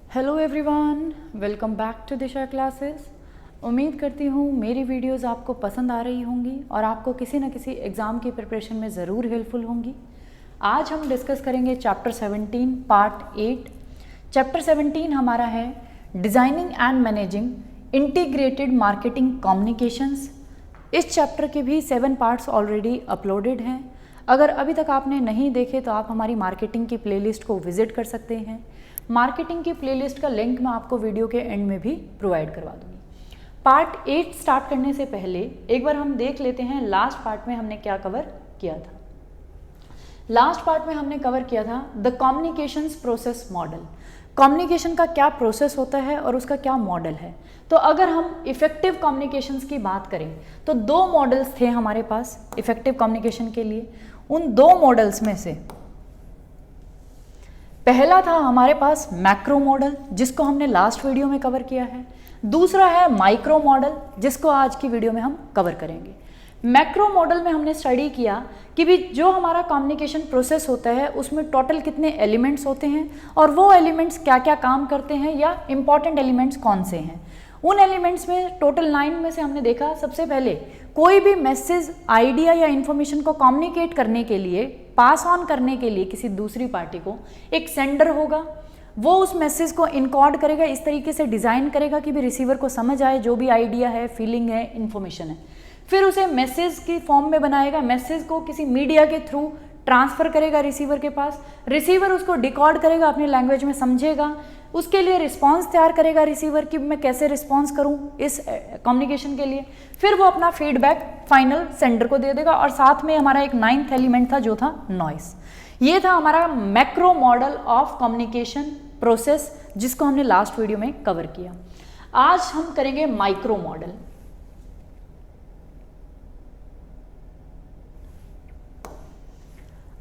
Hello everyone, welcome back to Disha classes. उम्मीद करती हूँ मेरी वीडियोस आपको पसंद आ रही होंगी और आपको किसी न किसी एग्ज़ाम की प्रिपरेशन में ज़रूर हेल्पफुल होंगी। आज हम डिस्कस करेंगे चैप्टर 17 पार्ट 8। चैप्टर 17 हमारा है designing and managing integrated marketing communications. इस चैप्टर के भी 7 पार्ट्स ऑलरेडी अपलोडेड हैं। अगर अभी तक आपने नहीं देखे तो आप हमारी मार्केटिंग की प्लेलिस्ट को विजिट कर सकते हैं। मार्केटिंग की प्लेलिस्ट का लिंक मैं आपको वीडियो के एंड में भी प्रोवाइड करवा दूंगी। पार्ट 8 स्टार्ट करने से पहले एक बार हम देख लेते हैं लास्ट पार्ट में हमने क्या कवर किया था। लास्ट पार्ट में हमने कवर किया था the communications process model. Communication का क्या प्रोसेस होता है और उसका क्या मॉडल है। तो अगर हम इफेक्टिव कम्युनिकेशंस की बात करें तो 2 मॉडल्स थे हमारे पास इफेक्टिव कम्युनिकेशन के लिए। उन 2 मॉडल्स में से पहला था हमारे पास मैक्रो मॉडल, जिसको हमने लास्ट वीडियो में कवर किया है। दूसरा है माइक्रो मॉडल, जिसको आज की वीडियो में हम कवर करेंगे। मैक्रो मॉडल में हमने स्टडी किया कि भी जो हमारा कम्युनिकेशन प्रोसेस होता है उसमें टोटल कितने एलिमेंट्स होते हैं और वो एलिमेंट्स क्या क्या काम करते हैं या इंपॉर्टेंट एलिमेंट्स कौन से हैं। उन एलिमेंट्स में टोटल 9 में से हमने देखा सबसे पहले कोई भी मैसेज, आइडिया या इन्फॉर्मेशन को कम्युनिकेट करने के लिए, पास ऑन करने के लिए किसी दूसरी पार्टी को एक सेंडर होगा। वो उस मैसेज को इनकोड करेगा, इस तरीके से डिज़ाइन करेगा कि भी रिसीवर को समझ आए जो भी आइडिया है, फीलिंग है, इन्फॉर्मेशन है। फिर उसे मैसेज की फॉर्म में बनाएगा, मैसेज को किसी मीडिया के थ्रू ट्रांसफ़र करेगा रिसीवर के पास। रिसीवर उसको डिकोड करेगा, अपनी लैंग्वेज में समझेगा, उसके लिए रिस्पांस तैयार करेगा रिसीवर कि मैं कैसे रिस्पांस करूं इस कम्युनिकेशन के लिए। फिर वो अपना फीडबैक फाइनल सेंडर को दे देगा और साथ में हमारा एक 9th एलिमेंट था जो था नॉइस। ये था हमारा macro model of communication process, जिसको हमने लास्ट वीडियो में कवर किया। आज हम करेंगे माइक्रो मॉडल।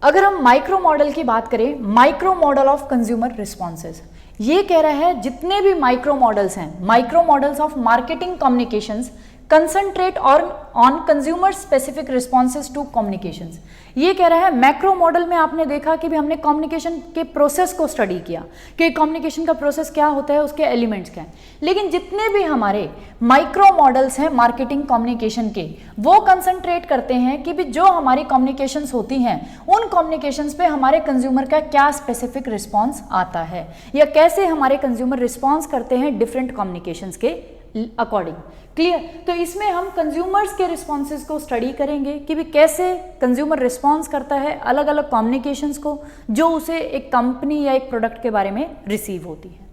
अगर हम माइक्रो मॉडल की बात करें, micro model of consumer responses, ये कह रहा है जितने भी माइक्रो मॉडल्स हैं, micro models of marketing communications concentrate on consumer specific responses to communications. ये कह रहा है मैक्रो मॉडल में आपने देखा कि भी हमने कम्युनिकेशन के प्रोसेस को स्टडी किया कि कम्युनिकेशन का प्रोसेस क्या होता है, उसके एलिमेंट्स क्या हैं। लेकिन जितने भी हमारे माइक्रो मॉडल्स हैं मार्केटिंग कम्युनिकेशन के, वो कंसंट्रेट करते हैं कि भी जो हमारी कम्युनिकेशंस होती हैं उन कम्युनिकेशंस पे हमारे कंज्यूमर का क्या स्पेसिफिक रिस्पॉन्स आता है या कैसे हमारे कंज्यूमर रिस्पॉन्स करते हैं डिफरेंट कम्युनिकेशंस के अकॉर्डिंग। क्लियर? तो इसमें हम कंज्यूमर्स के रिस्पॉन्सेज को स्टडी करेंगे कि भी कैसे कंज्यूमर रिस्पॉन्स करता है अलग अलग कम्युनिकेशंस को जो उसे एक कंपनी या एक प्रोडक्ट के बारे में रिसीव होती है।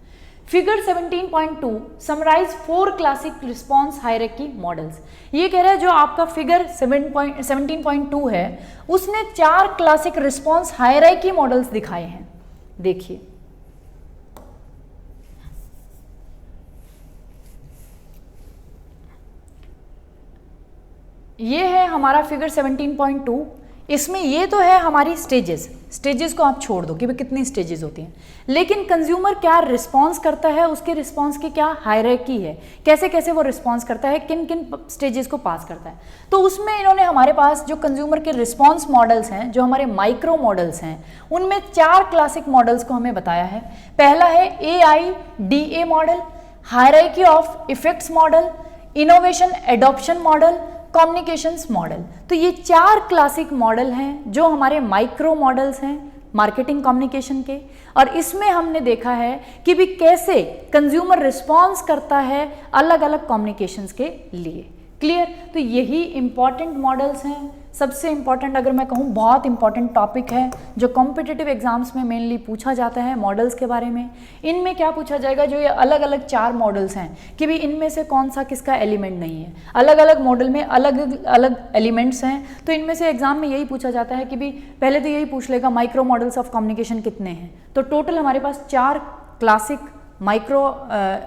Figure 17.2 summarise 4 classic response hierarchy models. ये कह रहा है जो आपका फिगर 17.2 है उसने 4 क्लासिक रिस्पॉन्स हायरार्की मॉडल्स दिखाए हैं। देखिए, ये है हमारा फिगर 17.2। इसमें ये तो है हमारी स्टेजेस को आप छोड़ दो कि भाई कितनी स्टेजेस होती हैं, लेकिन कंज्यूमर क्या रिस्पॉन्स करता है, उसके रिस्पॉन्स की क्या हायरार्की है, कैसे कैसे वो रिस्पॉन्स करता है, किन किन स्टेजेस को पास करता है। तो उसमें इन्होंने हमारे पास जो कंज्यूमर के रिस्पॉन्स मॉडल्स हैं, जो हमारे माइक्रो मॉडल्स हैं, उनमें 4 क्लासिक मॉडल्स को हमें बताया है। पहला है AIDA model, hierarchy of effects model, innovation adoption model, communications model. तो ये 4 क्लासिक मॉडल हैं जो हमारे माइक्रो मॉडल्स हैं मार्केटिंग कम्युनिकेशन के। और इसमें हमने देखा है कि भी कैसे कंज्यूमर रिस्पॉन्स करता है अलग अलग कम्युनिकेशंस के लिए। क्लियर? तो यही इंपॉर्टेंट मॉडल्स हैं। सबसे इंपॉर्टेंट अगर मैं कहूँ बहुत इंपॉर्टेंट टॉपिक है जो कॉम्पिटिटिव एग्जाम्स में मेनली पूछा जाता है मॉडल्स के बारे में। इनमें क्या पूछा जाएगा, जो ये अलग अलग 4 मॉडल्स हैं कि भी इनमें से कौन सा किसका एलिमेंट नहीं है। अलग अलग मॉडल में अलग अलग एलिमेंट्स हैं, तो इनमें से एग्जाम में यही पूछा जाता है कि भी पहले तो यही पूछ लेगा माइक्रो मॉडल्स ऑफ कम्युनिकेशन कितने हैं। तो टोटल हमारे पास 4 क्लासिक माइक्रो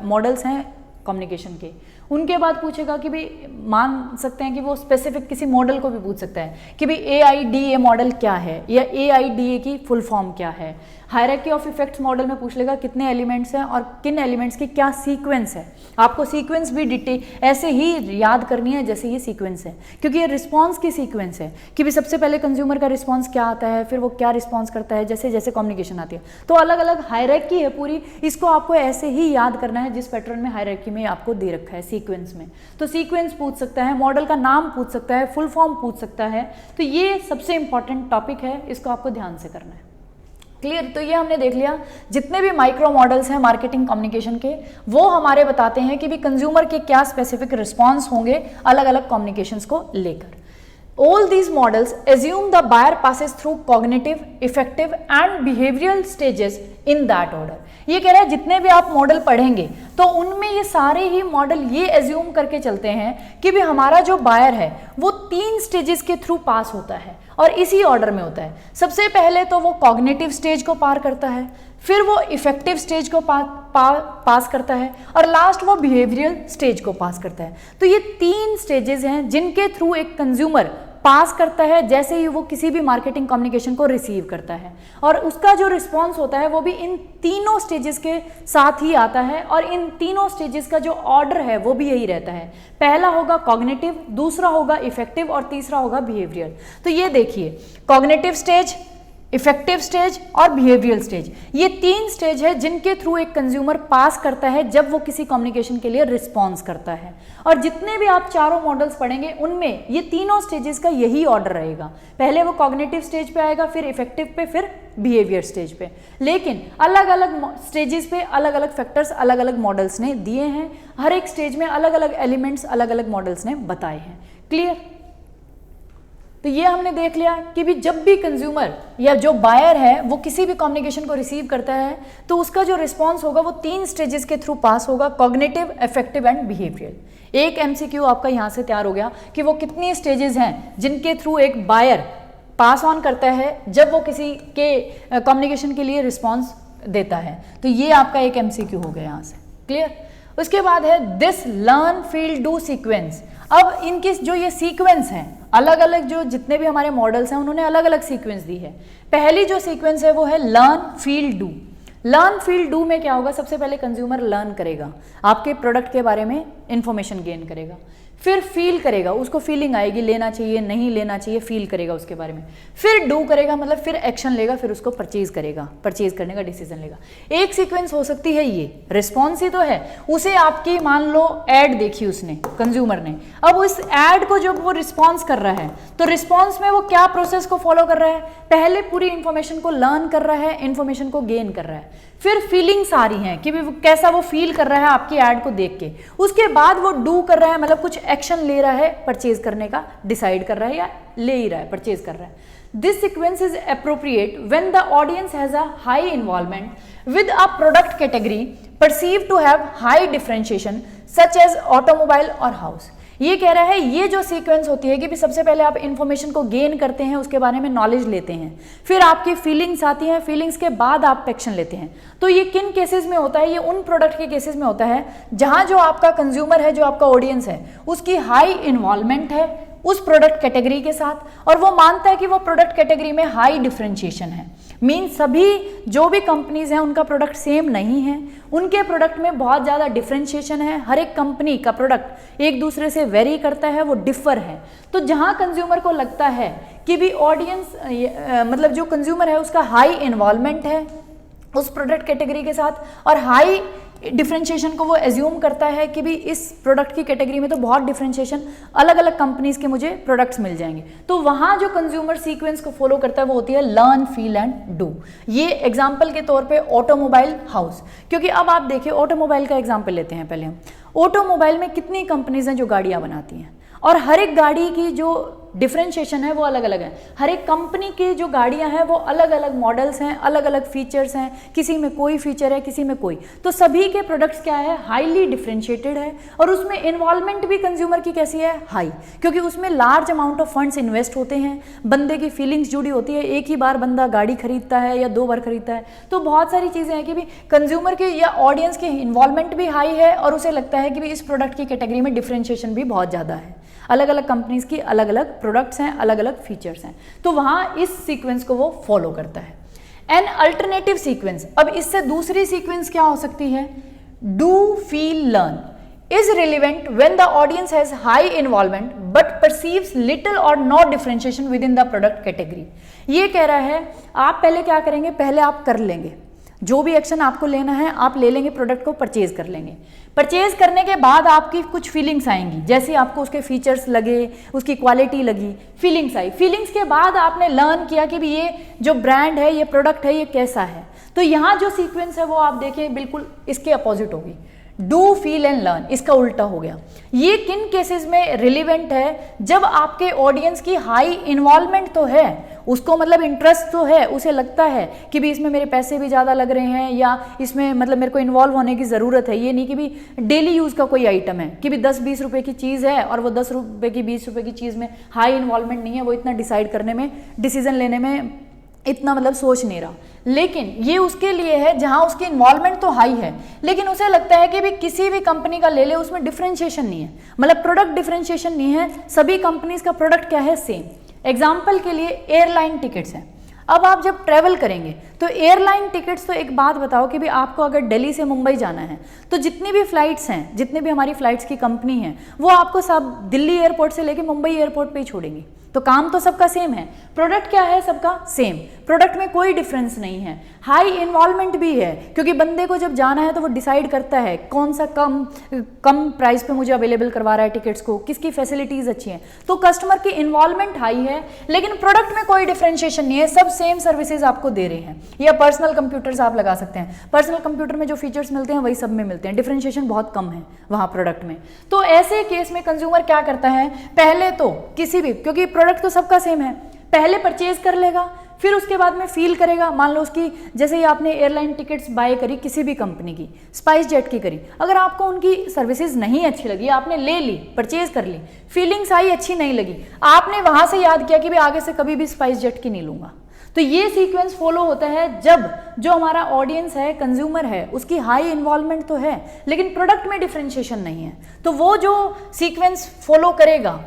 मॉडल्स हैं कम्युनिकेशन के। उनके बाद पूछेगा कि भाई मान सकते हैं कि वो स्पेसिफिक किसी मॉडल को भी पूछ सकता है कि भाई AIDA मॉडल क्या है या AIDA की फुल फॉर्म क्या है। हायरार्की ऑफ इफेक्ट्स मॉडल में पूछ लेगा कितने एलिमेंट्स हैं और किन एलिमेंट्स की क्या सीक्वेंस है। आपको सीक्वेंस भी डिटेल ऐसे ही याद करनी है जैसे ये सीक्वेंस है, क्योंकि ये रिस्पॉन्स की सीक्वेंस है कि भी सबसे पहले कंज्यूमर का रिस्पॉन्स क्या आता है, फिर वो क्या रिस्पॉन्स करता है, जैसे जैसे कम्युनिकेशन आती है। तो अलग अलग हायरार्की है पूरी, इसको आपको ऐसे ही याद करना है जिस पैटर्न में हायरार्की में आपको दे रखा है सीक्वेंस में। तो सीक्वेंस पूछ सकता है, मॉडल का नाम पूछ सकता है, फुल फॉर्म पूछ सकता है। तो ये सबसे इंपॉर्टेंट टॉपिक है, इसको आपको ध्यान से करना है। क्लियर? तो ये हमने देख लिया जितने भी माइक्रो मॉडल्स हैं मार्केटिंग कम्युनिकेशन के, वो हमारे बताते हैं कि भी कंज्यूमर के क्या स्पेसिफिक रिस्पॉन्स होंगे अलग अलग कम्युनिकेशंस को लेकर। All these models assume the buyer passes through cognitive, effective and behavioral stages in that order। ये कह रहा है जितने भी आप मॉडल पढ़ेंगे तो उनमें ये सारे ही मॉडल ये एज्यूम करके चलते हैं कि भी हमारा जो बायर है वो 3 स्टेजेस के थ्रू पास होता है और इसी ऑर्डर में होता है। सबसे पहले तो वो कॉग्निटिव स्टेज को पार करता है, फिर वो इफेक्टिव स्टेज को पास करता है और लास्ट वो बिहेवियरल स्टेज को पास करता है। तो ये 3 स्टेजेस हैं जिनके थ्रू एक कंज्यूमर पास करता है जैसे ही वो किसी भी मार्केटिंग कम्युनिकेशन को रिसीव करता है, और उसका जो रिस्पॉन्स होता है वो भी इन तीनों स्टेजेस के साथ ही आता है। और इन तीनों स्टेजेस का जो ऑर्डर है वो भी यही रहता है, पहला होगा कॉग्निटिव, दूसरा होगा इफेक्टिव और तीसरा होगा बिहेवियरल। तो ये देखिए कॉग्निटिव स्टेज, इफेक्टिव स्टेज और बिहेवियरल स्टेज, ये 3 स्टेज है जिनके थ्रू एक कंज्यूमर पास करता है जब वो किसी कम्युनिकेशन के लिए रिस्पॉन्स करता है। और जितने भी आप चारों मॉडल्स पढ़ेंगे उनमें ये तीनों स्टेजेस का यही ऑर्डर रहेगा, पहले वो कॉग्निटिव स्टेज पे आएगा, फिर इफेक्टिव पे, फिर बिहेवियर स्टेज पे। लेकिन अलग अलग स्टेजेस पे अलग अलग फैक्टर्स अलग अलग मॉडल्स ने दिए हैं, हर एक स्टेज में अलग अलग एलिमेंट्स अलग अलग मॉडल्स ने बताए हैं। क्लियर? तो ये हमने देख लिया कि भी जब भी कंज्यूमर या जो बायर है वो किसी भी कम्युनिकेशन को रिसीव करता है तो उसका जो रिस्पॉन्स होगा वो 3 स्टेजेस के थ्रू पास होगा, कॉग्निटिव, इफेक्टिव एंड बिहेवियरल। एक MCQ आपका यहाँ से तैयार हो गया कि वो कितनी स्टेजेस हैं जिनके थ्रू एक बायर पास ऑन करता है जब वो किसी के कम्युनिकेशन के लिए रिस्पॉन्स देता है। तो ये आपका एक MCQ हो गया यहाँ से। क्लियर? उसके बाद है this learn feel do sequence. अब इनकी जो ये सीक्वेंस हैं अलग अलग, जो जितने भी हमारे मॉडल्स हैं उन्होंने अलग अलग सीक्वेंस दी है। पहली जो सीक्वेंस है वो है learn feel do. Learn feel do में क्या होगा, सबसे पहले कंज्यूमर लर्न करेगा, आपके प्रोडक्ट के बारे में इंफॉर्मेशन गेन करेगा, फिर फील करेगा, उसको फीलिंग आएगी लेना चाहिए नहीं लेना चाहिए, फील करेगा उसके बारे में, फिर डू करेगा मतलब फिर एक्शन लेगा, फिर उसको परचेज करेगा, परचेज करने का डिसीजन लेगा। एक सीक्वेंस हो सकती है ये रिस्पॉन्स ही तो है, उसे आपकी मान लो ऐड देखी उसने कंज्यूमर ने, अब उस ऐड को जब वो रिस्पॉन्स कर रहा है तो रिस्पॉन्स में वो क्या प्रोसेस को फॉलो कर रहा है, पहले पूरी इंफॉर्मेशन को लर्न कर रहा है, इंफॉर्मेशन को गेन कर रहा है, फिर फीलिंग्स आ रही हैं कि कैसा वो फील कर रहा है आपकी ऐड को देख के, उसके बाद वो डू कर रहा है मतलब कुछ एक्शन ले रहा है, परचेज करने का डिसाइड कर रहा है या ले ही रहा है, परचेज कर रहा है। This sequence is appropriate when the audience has a high involvement with a product category perceive to have high differentiation such as automobile और हाउस। ये कह रहा है ये जो सीक्वेंस होती है कि भी सबसे पहले आप इंफॉर्मेशन को गेन करते हैं, उसके बारे में नॉलेज लेते हैं, फिर आपकी फीलिंग्स आती हैं, फीलिंग्स के बाद आप एक्शन लेते हैं। तो ये किन केसेस में होता है, ये उन प्रोडक्ट के केसेस में होता है जहां जो आपका कंज्यूमर है, जो आपका ऑडियंस है, उसकी हाई इन्वॉल्वमेंट है उस प्रोडक्ट कैटेगरी के साथ और वो मानता है कि वो प्रोडक्ट कैटेगरी में हाई डिफरेंशिएशन है। मीन सभी जो भी कंपनीज हैं उनका प्रोडक्ट सेम नहीं है, उनके प्रोडक्ट में बहुत ज़्यादा डिफरेंशिएशन है, हर एक कंपनी का प्रोडक्ट एक दूसरे से वेरी करता है, वो डिफर है। तो जहां कंज्यूमर को लगता है कि भी ऑडियंस मतलब जो कंज्यूमर है उसका हाई इन्वॉल्वमेंट है उस प्रोडक्ट कैटेगरी के साथ और हाई डिफरेंशिएशन को वो एज्यूम करता है कि भी इस प्रोडक्ट की कैटेगरी में तो बहुत डिफरेंशिएशन, अलग अलग कंपनीज के मुझे प्रोडक्ट्स मिल जाएंगे, तो वहां जो कंज्यूमर सीक्वेंस को फॉलो करता है वो होती है लर्न फील एंड डू। ये एग्जांपल के तौर पे ऑटोमोबाइल हाउस, क्योंकि अब आप देखिए ऑटोमोबाइल का एग्जांपल लेते हैं पहले हम। ऑटोमोबाइल में कितनी कंपनीज हैं जो गाड़ियां बनाती हैं और हर एक गाड़ी की जो डिफरेंशिएशन है वो अलग अलग है। हर एक कंपनी की जो गाड़ियां हैं वो अलग अलग मॉडल्स हैं, अलग अलग फीचर्स हैं, किसी में कोई फीचर है, किसी में कोई, तो सभी के प्रोडक्ट्स क्या है, हाईली डिफरेंशिएटेड है। और उसमें इन्वॉल्वमेंट भी कंज्यूमर की कैसी है, हाई, क्योंकि उसमें large amount of funds invest होते हैं, बंदे की फीलिंग्स जुड़ी होती है, एक ही बार बंदा गाड़ी खरीदता है या 2 बार खरीदता है, तो बहुत सारी चीज़ें हैं कि भी कंज्यूमर की या ऑडियंस की इन्वॉल्वमेंट भी हाई है और उसे लगता है कि भी इस प्रोडक्ट की कैटेगरी में डिफरेंशिएशन भी बहुत ज़्यादा है। अलग अलग कंपनीज की अलग अलग प्रोडक्ट्स हैं, अलग अलग फीचर्स हैं, तो वहाँ इस सीक्वेंस को वो फॉलो करता है। एन अल्टरनेटिव सीक्वेंस, अब इससे दूसरी सीक्वेंस क्या हो सकती है, do feel learn is relevant when the audience has high involvement but perceives little or no differentiation within the product category। ये कह रहा है आप पहले क्या करेंगे, पहले आप कर लेंगे जो भी एक्शन आपको लेना है, आप ले लेंगे, प्रोडक्ट को परचेज कर लेंगे। परचेज करने के बाद आपकी कुछ फीलिंग्स आएंगी, जैसे आपको उसके फीचर्स लगे, उसकी क्वालिटी लगी, फीलिंग्स आई। फीलिंग्स के बाद आपने लर्न किया कि भी ये जो ब्रांड है, ये प्रोडक्ट है, ये कैसा है। तो यहाँ जो सीक्वेंस है वो आप देखें बिल्कुल इसके अपोजिट होगी, डू फील एंड लर्न, इसका उल्टा हो गया। ये किन केसेस में रिलेवेंट है, जब आपके ऑडियंस की हाई इन्वॉल्वमेंट तो है, उसको मतलब इंटरेस्ट तो है, उसे लगता है कि भी इसमें मेरे पैसे भी ज़्यादा लग रहे हैं या इसमें मतलब मेरे को इन्वॉल्व होने की ज़रूरत है। ये नहीं कि भी डेली यूज़ का कोई आइटम है कि भी 10-20 रुपए की चीज़ है और वो 10 रुपए की 20 रुपए की चीज़ में हाई इन्वॉल्वमेंट नहीं है, वो इतना डिसाइड करने में, डिसीजन लेने में इतना मतलब सोच नहीं रहा। लेकिन ये उसके लिए है जहां उसकी इन्वॉल्वमेंट तो हाई है, लेकिन उसे लगता है कि भी किसी भी कंपनी का ले ले, उसमें डिफरेंशिएशन नहीं है, मतलब प्रोडक्ट डिफरेंशिएशन नहीं है, सभी कंपनीज का प्रोडक्ट क्या है, सेम। एग्जाम्पल के लिए एयरलाइन टिकट्स हैं। अब आप जब ट्रैवल करेंगे तो एयरलाइन टिकट्स, तो एक बात बताओ कि भी आपको अगर दिल्ली से मुंबई जाना है तो जितनी भी फ्लाइट्स हैं, जितनी भी हमारी फ्लाइट्स की कंपनी है, वो आपको सब दिल्ली एयरपोर्ट से लेके मुंबई एयरपोर्ट पे ही छोड़ेंगी। तो काम तो सबका सेम है, प्रोडक्ट क्या है सबका सेम, प्रोडक्ट में कोई डिफरेंस नहीं है। हाई इन्वॉल्वमेंट भी है क्योंकि बंदे को जब जाना है तो वो डिसाइड करता है कौन सा कम प्राइस पे मुझे अवेलेबल करवा रहा है टिकट्स को, किसकी फैसिलिटीज अच्छी हैं, तो कस्टमर की इन्वॉल्वमेंट हाई है। लेकिन प्रोडक्ट में कोई डिफरेंशिएशन नहीं है, सब सेम सर्विसेज आपको दे रहे हैं। या पर्सनल कंप्यूटर्स आप लगा सकते हैं, पर्सनल कंप्यूटर में जो फीचर्स मिलते हैं वही सब में मिलते हैं, डिफरेंशिएशन बहुत कम है वहाँ प्रोडक्ट में। तो ऐसे केस में कंज्यूमर क्या करता है, पहले तो किसी भी, क्योंकि प्रोडक्ट तो सबका सेम है, पहले परचेज कर लेगा, फिर उसके बाद में फील करेगा। मान लो उसकी, जैसे ही आपने एयरलाइन टिकट्स बाय करी किसी भी कंपनी की, स्पाइस जेट की करी, अगर आपको उनकी सर्विसेज नहीं अच्छी लगी, आपने ले ली, परचेज कर ली, फीलिंग्स आई, अच्छी नहीं लगी, आपने वहां से याद किया कि भी आगे से कभी भी स्पाइस जेट की नहीं लूंगा। तो ये सीक्वेंस फॉलो होता है जब जो हमारा ऑडियंस है, कंज्यूमर है, उसकी हाई इन्वॉल्वमेंट तो है लेकिन प्रोडक्ट में डिफरेंशिएशन नहीं है, तो वो जो सीक्वेंस फॉलो करेगा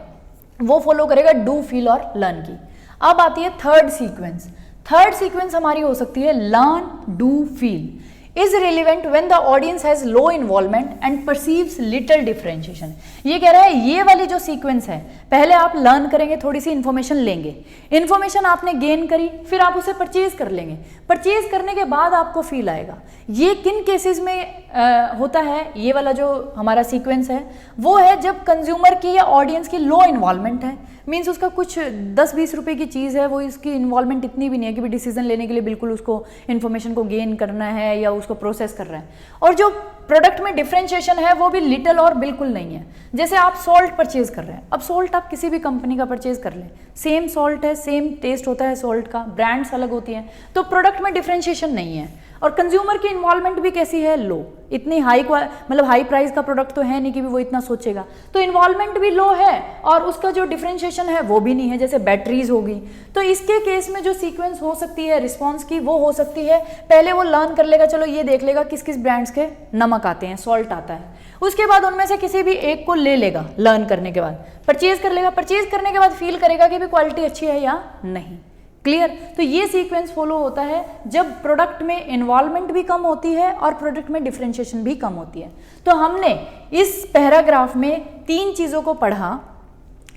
वो फॉलो करेगा डू फील और लर्न की। अब आती है थर्ड सीक्वेंस। थर्ड सीक्वेंस हमारी हो सकती है learn, do, feel is relevant when the audience has low involvement and perceives little differentiation. ये कह रहा है ये वाली जो सीक्वेंस है, पहले आप लर्न करेंगे, थोड़ी सी इन्फॉर्मेशन लेंगे, इन्फॉर्मेशन आपने गेन करी, फिर आप उसे परचेज कर लेंगे, परचेज करने के बाद आपको फील आएगा। ये किन केसेस में होता है, ये वाला जो हमारा सीक्वेंस है वो है जब कंज्यूमर की या ऑडियंस की लो इन्वॉल्वमेंट है, मीन्स उसका कुछ 10-20 रुपए की चीज़ है, वो इसकी इन्वॉल्वमेंट इतनी भी नहीं है कि भी डिसीजन लेने के लिए बिल्कुल उसको इन्फॉर्मेशन को गेन करना है या उसको प्रोसेस कर रहा है, और जो प्रोडक्ट में डिफरेंशिएशन है वो भी लिटिल और बिल्कुल नहीं है। जैसे आप सॉल्ट परचेज कर रहे हैं, अब सॉल्ट आप किसी भी कंपनी का परचेज कर लें, सेम सॉल्ट है, सेम टेस्ट होता है सॉल्ट का, ब्रांड्स अलग होती हैं, तो प्रोडक्ट में डिफरेंशिएशन नहीं है। और कंज्यूमर की इन्वॉल्वमेंट भी कैसी है, लो, इतनी हाई मतलब हाई प्राइस का प्रोडक्ट तो है नहीं कि भी वो इतना सोचेगा, तो इन्वॉल्वमेंट भी लो है और उसका जो डिफरेंशिएशन है वो भी नहीं है, जैसे बैटरीज होगी। तो इसके केस में जो सीक्वेंस हो सकती है रिस्पॉन्स की, वो हो सकती है पहले वो लर्न कर लेगा, चलो ये देख लेगा किस किस ब्रांड्स के नमक आते हैं, सॉल्ट आता है, उसके बाद उनमें से किसी भी एक को ले लेगा, लर्न करने के बाद परचेज कर लेगा, परचेज करने के बाद फील करेगा कि भी क्वालिटी अच्छी है या नहीं। क्लियर? तो ये सीक्वेंस फॉलो होता है जब प्रोडक्ट में इन्वॉल्वमेंट भी कम होती है और प्रोडक्ट में डिफरेंशिएशन भी कम होती है। तो हमने इस पैराग्राफ में 3 चीज़ों को पढ़ा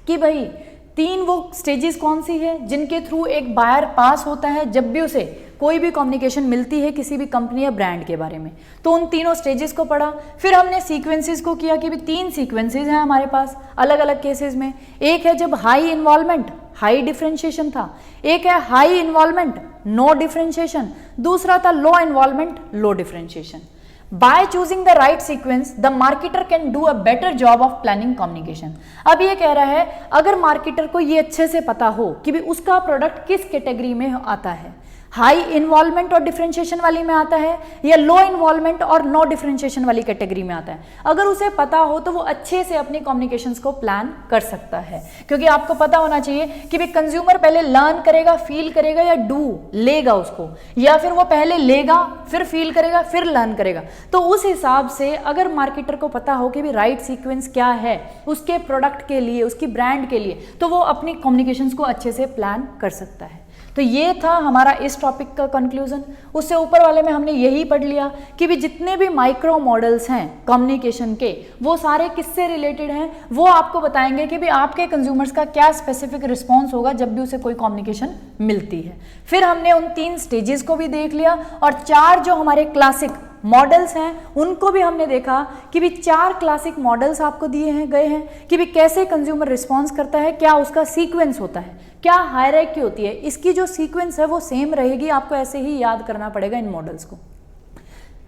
कि भाई 3 वो स्टेजेस कौन सी है जिनके थ्रू एक बायर पास होता है जब भी उसे कोई भी कम्युनिकेशन मिलती है किसी भी कंपनी या ब्रांड के बारे में। तो उन तीनों स्टेजेस को पढ़ा, फिर हमने सीक्वेंसेस को किया कि भी 3 सीक्वेंसेस हैं हमारे पास अलग अलग केसेस में। एक है जब हाई इन्वॉल्वमेंट हाई डिफरेंशिएशन था, एक है हाई इन्वॉल्वमेंट नो डिफरेंशिएशन, दूसरा था low involvement low differentiation. By choosing the right sequence the marketer can do a better job of planning communication. अब ये कह रहा है अगर मार्केटर को ये अच्छे से पता हो कि भी उसका प्रोडक्ट किस कैटेगरी में आता है, हाई इन्वॉल्वमेंट और डिफरेंशिएशन वाली में आता है या लो इन्वॉल्वमेंट और नो डिफरेंशिएशन वाली कैटेगरी में आता है, अगर उसे पता हो तो वो अच्छे से अपनी कम्युनिकेशंस को प्लान कर सकता है। क्योंकि आपको पता होना चाहिए कि भी कंज्यूमर पहले लर्न करेगा, फील करेगा या डू लेगा उसको, या फिर वो पहले लेगा फिर फील करेगा फिर लर्न करेगा। तो उस हिसाब से अगर मार्केटर को पता हो कि भी राइट सीक्वेंस क्या है उसके प्रोडक्ट के लिए, उसकी ब्रांड के लिए, तो वो अपनी कम्युनिकेशंस को अच्छे से प्लान कर सकता है। तो ये था हमारा इस टॉपिक का कंक्लूजन। उससे ऊपर वाले में हमने यही पढ़ लिया कि भी जितने भी माइक्रो मॉडल्स हैं कम्युनिकेशन के, वो सारे किससे रिलेटेड हैं, वो आपको बताएंगे कि भी आपके कंज्यूमर्स का क्या स्पेसिफिक रिस्पॉन्स होगा जब भी उसे कोई कम्युनिकेशन मिलती है। फिर हमने उन 3 स्टेजेस को भी देख लिया और 4 जो हमारे क्लासिक मॉडल्स हैं उनको भी हमने देखा कि भी 4 क्लासिक मॉडल्स आपको दिए गए हैं कि भी कैसे कंज्यूमर रिस्पॉन्स करता है, क्या उसका सीक्वेंस होता है, क्या हायरार्की होती है। इसकी जो सीक्वेंस है वो सेम रहेगी, आपको ऐसे ही याद करना पड़ेगा इन मॉडल्स को।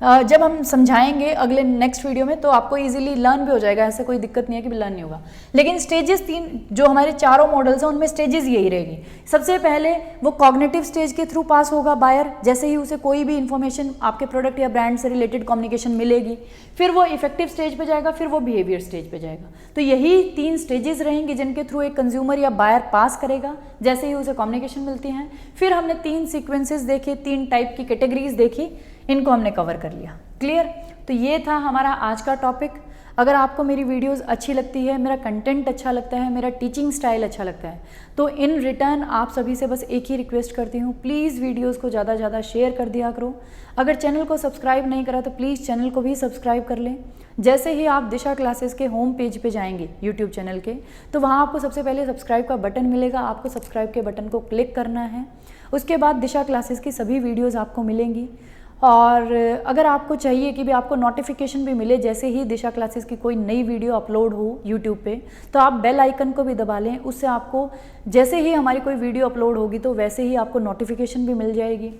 जब हम समझाएंगे अगले नेक्स्ट वीडियो में तो आपको इजीली लर्न भी हो जाएगा, ऐसे कोई दिक्कत नहीं है कि भी लर्न नहीं होगा। लेकिन स्टेजेस 3 जो हमारे चारों मॉडल्स हैं उनमें स्टेजेस यही रहेगी। सबसे पहले वो कॉग्निटिव स्टेज के थ्रू पास होगा बायर, जैसे ही उसे कोई भी इंफॉर्मेशन आपके प्रोडक्ट या ब्रांड से रिलेटेड कम्युनिकेशन मिलेगी, फिर वो इफेक्टिव स्टेज पे जाएगा, फिर वो बिहेवियर स्टेज पे जाएगा। तो यही 3 स्टेजेस रहेंगे जिनके थ्रू एक कंज्यूमर या बायर पास करेगा जैसे ही उसे कम्युनिकेशन मिलती हैं। फिर हमने 3 सीक्वेंसेस देखे, 3 टाइप की कैटेगरीज देखी, इनको हमने कवर कर लिया। क्लियर? तो ये था हमारा आज का टॉपिक। अगर आपको मेरी वीडियोस अच्छी लगती है, मेरा कंटेंट अच्छा लगता है, मेरा टीचिंग स्टाइल अच्छा लगता है, तो इन रिटर्न आप सभी से बस एक ही रिक्वेस्ट करती हूँ, प्लीज़ वीडियोस को ज़्यादा से ज़्यादा शेयर कर दिया करो। अगर चैनल को सब्सक्राइब नहीं करा तो प्लीज़ चैनल को भी सब्सक्राइब कर लें। जैसे ही आप दिशा क्लासेस के होम पेज पे जाएंगे यूट्यूब चैनल के, तो वहाँ आपको सबसे पहले सब्सक्राइब का बटन मिलेगा, आपको सब्सक्राइब के बटन को क्लिक करना है। उसके बाद दिशा क्लासेस की सभी वीडियोज़ आपको मिलेंगी। और अगर आपको चाहिए कि भी आपको नोटिफिकेशन भी मिले जैसे ही दिशा क्लासेस की कोई नई वीडियो अपलोड हो यूट्यूब पे, तो आप बेल आइकन को भी दबा लें। उससे आपको जैसे ही हमारी कोई वीडियो अपलोड होगी तो वैसे ही आपको नोटिफिकेशन भी मिल जाएगी।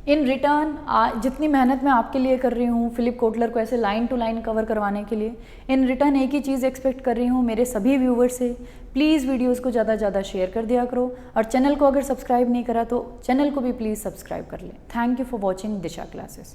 इन रिटर्न जितनी मेहनत मैं आपके लिए कर रही हूँ फिलिप कोटलर को ऐसे लाइन टू लाइन कवर करवाने के लिए, इन रिटर्न एक ही चीज़ एक्सपेक्ट कर रही हूँ मेरे सभी व्यूवर्स से, प्लीज़ वीडियोस को ज़्यादा से ज़्यादा शेयर कर दिया करो। और चैनल को अगर सब्सक्राइब नहीं करा तो चैनल को भी प्लीज़ सब्सक्राइब कर लें। Thank you for watching Disha classes.